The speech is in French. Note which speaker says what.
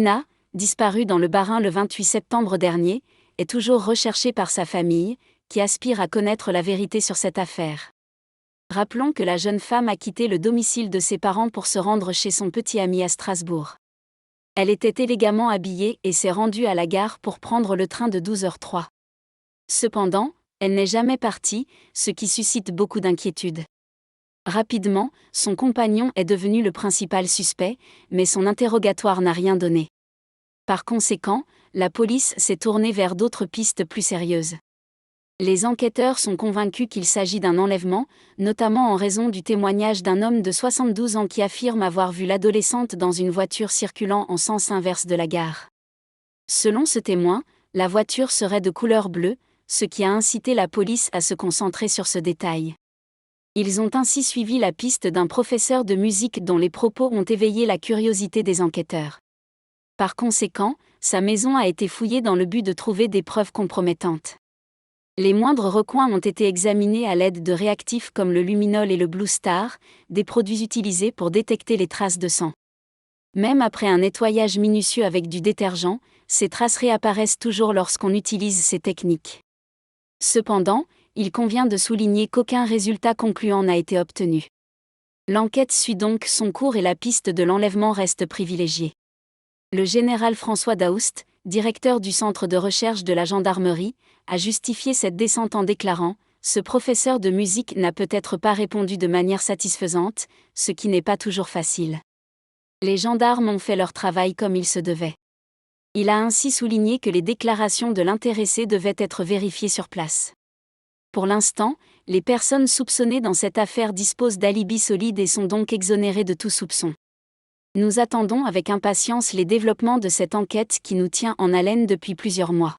Speaker 1: Nina, disparue dans le Bas-Rhin le 28 septembre dernier, est toujours recherchée par sa famille, qui aspire à connaître la vérité sur cette affaire. Rappelons que la jeune femme a quitté le domicile de ses parents pour se rendre chez son petit ami à Strasbourg. Elle était élégamment habillée et s'est rendue à la gare pour prendre le train de 12h03. Cependant, elle n'est jamais partie, ce qui suscite beaucoup d'inquiétudes. Rapidement, son compagnon est devenu le principal suspect, mais son interrogatoire n'a rien donné. Par conséquent, la police s'est tournée vers d'autres pistes plus sérieuses. Les enquêteurs sont convaincus qu'il s'agit d'un enlèvement, notamment en raison du témoignage d'un homme de 72 ans qui affirme avoir vu l'adolescente dans une voiture circulant en sens inverse de la gare. Selon ce témoin, la voiture serait de couleur bleue, ce qui a incité la police à se concentrer sur ce détail. Ils ont ainsi suivi la piste d'un professeur de musique dont les propos ont éveillé la curiosité des enquêteurs. Par conséquent, sa maison a été fouillée dans le but de trouver des preuves compromettantes. Les moindres recoins ont été examinés à l'aide de réactifs comme le luminol et le Blue Star, des produits utilisés pour détecter les traces de sang. Même après un nettoyage minutieux avec du détergent, ces traces réapparaissent toujours lorsqu'on utilise ces techniques. Cependant, il convient de souligner qu'aucun résultat concluant n'a été obtenu. L'enquête suit donc son cours et la piste de l'enlèvement reste privilégiée. Le général François Daoust, directeur du centre de recherche de la gendarmerie, a justifié cette descente en déclarant « Ce professeur de musique n'a peut-être pas répondu de manière satisfaisante, ce qui n'est pas toujours facile. Les gendarmes ont fait leur travail comme il se devait. » Il a ainsi souligné que les déclarations de l'intéressé devaient être vérifiées sur place. Pour l'instant, les personnes soupçonnées dans cette affaire disposent d'alibis solides et sont donc exonérées de tout soupçon. Nous attendons avec impatience les développements de cette enquête qui nous tient en haleine depuis plusieurs mois.